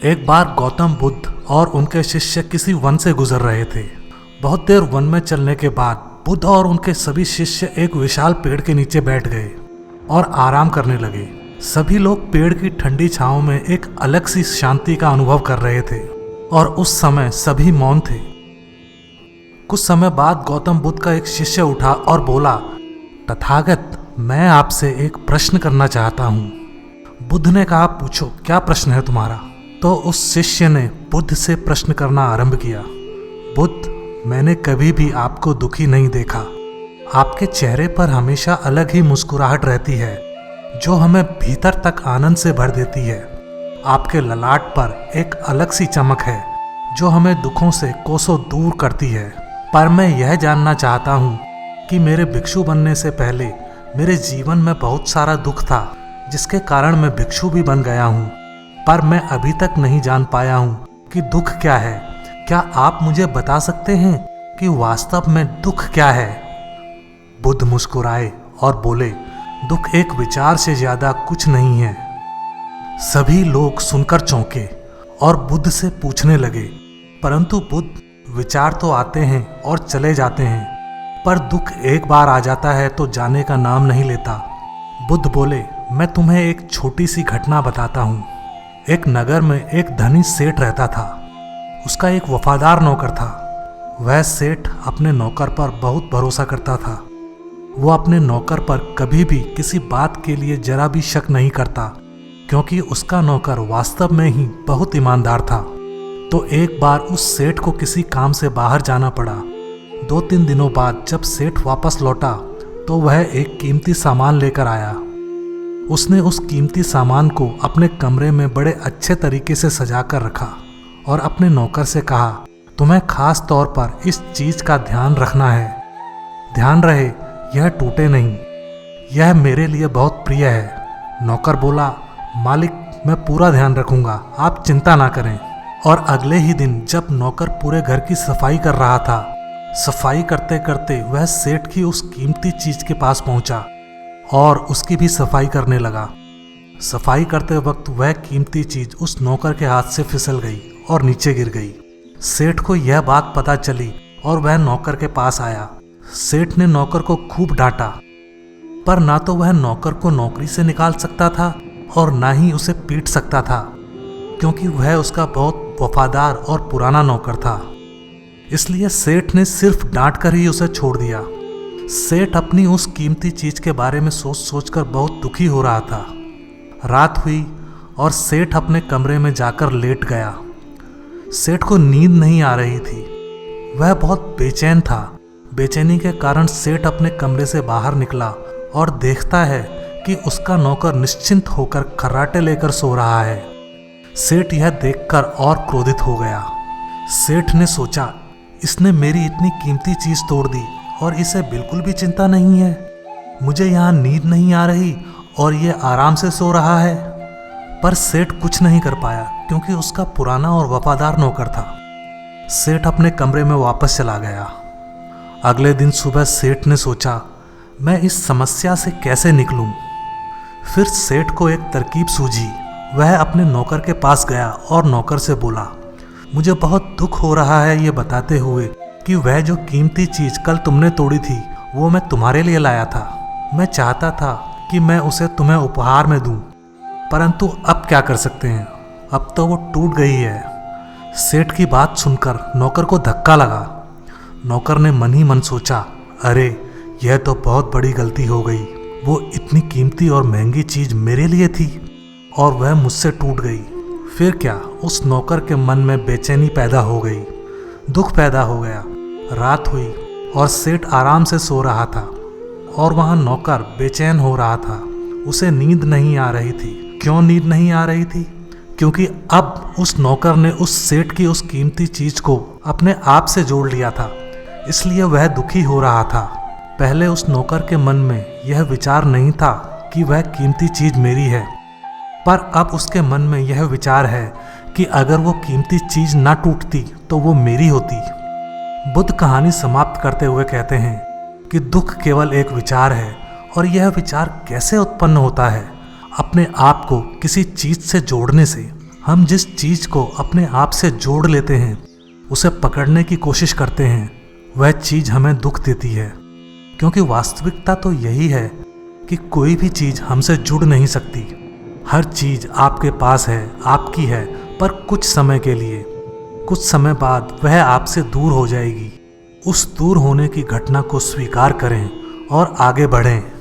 एक बार गौतम बुद्ध और उनके शिष्य किसी वन से गुजर रहे थे। बहुत देर वन में चलने के बाद बुद्ध और उनके सभी शिष्य एक विशाल पेड़ के नीचे बैठ गए और आराम करने लगे। सभी लोग पेड़ की ठंडी छांव में एक अलग सी शांति का अनुभव कर रहे थे और उस समय सभी मौन थे। कुछ समय बाद गौतम बुद्ध का एक शिष्य उठा और बोला, तथागत, मैं आपसे एक प्रश्न करना चाहता हूँ। बुद्ध ने कहा, पूछो, क्या प्रश्न है तुम्हारा? तो उस शिष्य ने बुद्ध से प्रश्न करना आरंभ किया। बुद्ध, मैंने कभी भी आपको दुखी नहीं देखा। आपके चेहरे पर हमेशा अलग ही मुस्कुराहट रहती है जो हमें भीतर तक आनंद से भर देती है। आपके ललाट पर एक अलग सी चमक है जो हमें दुखों से कोसों दूर करती है। पर मैं यह जानना चाहता हूँ कि मेरे भिक्षु बनने से पहले मेरे जीवन में बहुत सारा दुख था जिसके कारण मैं भिक्षु भी बन गया हूँ, पर मैं अभी तक नहीं जान पाया हूँ कि दुख क्या है। क्या आप मुझे बता सकते हैं कि वास्तव में दुख क्या है? बुद्ध मुस्कुराए और बोले, दुख एक विचार से ज्यादा कुछ नहीं है। सभी लोग सुनकर चौंके और बुद्ध से पूछने लगे, परंतु बुद्ध, विचार तो आते हैं और चले जाते हैं, पर दुख एक बार आ जाता है तो जाने का नाम नहीं लेता। बुद्ध बोले, मैं तुम्हें एक छोटी सी घटना बताता हूँ। एक नगर में एक धनी सेठ रहता था। उसका एक वफादार नौकर था। वह सेठ अपने नौकर पर बहुत भरोसा करता था। वो अपने नौकर पर कभी भी किसी बात के लिए जरा भी शक नहीं करता, क्योंकि उसका नौकर वास्तव में ही बहुत ईमानदार था। तो एक बार उस सेठ को किसी काम से बाहर जाना पड़ा। 2-3 दिनों बाद जब सेठ वापस लौटा तो वह एक कीमती सामान लेकर आया। उसने उस कीमती सामान को अपने कमरे में बड़े अच्छे तरीके से सजा कर रखा और अपने नौकर से कहा, तुम्हें खास तौर पर इस चीज का ध्यान रखना है। ध्यान रहे यह टूटे नहीं, यह मेरे लिए बहुत प्रिय है। नौकर बोला, मालिक, मैं पूरा ध्यान रखूंगा, आप चिंता ना करें। और अगले ही दिन जब नौकर पूरे घर की सफाई कर रहा था, सफाई करते करते वह सेठ की उस कीमती चीज के पास पहुंचा और उसकी भी सफाई करने लगा। सफाई करते वक्त वह कीमती चीज उस नौकर के हाथ से फिसल गई और नीचे गिर गई। सेठ को यह बात पता चली और वह नौकर के पास आया। सेठ ने नौकर को खूब डांटा, पर ना तो वह नौकर को नौकरी से निकाल सकता था और ना ही उसे पीट सकता था, क्योंकि वह उसका बहुत वफादार और पुराना नौकर था। इसलिए सेठ ने सिर्फ डांट कर ही उसे छोड़ दिया। सेठ अपनी उस कीमती चीज के बारे में सोच सोचकर बहुत दुखी हो रहा था। रात हुई और सेठ अपने कमरे में जाकर लेट गया। सेठ को नींद नहीं आ रही थी। वह बहुत बेचैन था। बेचैनी के कारण सेठ अपने कमरे से बाहर निकला और देखता है कि उसका नौकर निश्चिंत होकर खर्राटे लेकर सो रहा है। सेठ यह देखकर और क्रोधित हो गया। सेठ ने सोचा, इसने मेरी इतनी कीमती चीज तोड़ दी और इसे बिल्कुल भी चिंता नहीं है। मुझे यहाँ नींद नहीं आ रही और ये आराम से सो रहा है। पर सेठ कुछ नहीं कर पाया क्योंकि उसका पुराना और वफादार नौकर था। सेठ अपने कमरे में वापस चला गया। अगले दिन सुबह सेठ ने सोचा, मैं इस समस्या से कैसे निकलूं? फिर सेठ को एक तरकीब सूझी। वह अपने नौकर के पास गया और नौकर से बोला, मुझे बहुत दुख हो रहा है ये बताते हुए कि वह जो कीमती चीज कल तुमने तोड़ी थी वो मैं तुम्हारे लिए लाया था। मैं चाहता था कि मैं उसे तुम्हें उपहार में दूं, परंतु अब क्या कर सकते हैं, अब तो वो टूट गई है। सेठ की बात सुनकर नौकर को धक्का लगा। नौकर ने मन ही मन सोचा, अरे यह तो बहुत बड़ी गलती हो गई। वो इतनी कीमती और महंगी चीज मेरे लिए थी और वह मुझसे टूट गई। फिर क्या, उस नौकर के मन में बेचैनी पैदा हो गई, दुख पैदा हो गया। रात हुई और सेठ आराम से सो रहा था और वहाँ नौकर बेचैन हो रहा था। उसे नींद नहीं आ रही थी। क्यों नींद नहीं आ रही थी? क्योंकि अब उस नौकर ने उस सेठ की उस कीमती चीज को अपने आप से जोड़ लिया था, इसलिए वह दुखी हो रहा था। पहले उस नौकर के मन में यह विचार नहीं था कि वह कीमती चीज मेरी है, पर अब उसके मन में यह विचार है कि अगर वो कीमती चीज ना टूटती तो वो मेरी होती। बुद्ध कहानी समाप्त करते हुए कहते हैं कि दुख केवल एक विचार है और यह विचार कैसे उत्पन्न होता है? अपने आप को किसी चीज से जोड़ने से। हम जिस चीज को अपने आप से जोड़ लेते हैं, उसे पकड़ने की कोशिश करते हैं, वह चीज हमें दुख देती है। क्योंकि वास्तविकता तो यही है कि कोई भी चीज हमसे जुड़ नहीं सकती। हर चीज आपके पास है, आपकी है, पर कुछ समय के लिए। कुछ समय बाद वह आपसे दूर हो जाएगी। उस दूर होने की घटना को स्वीकार करें और आगे बढ़ें।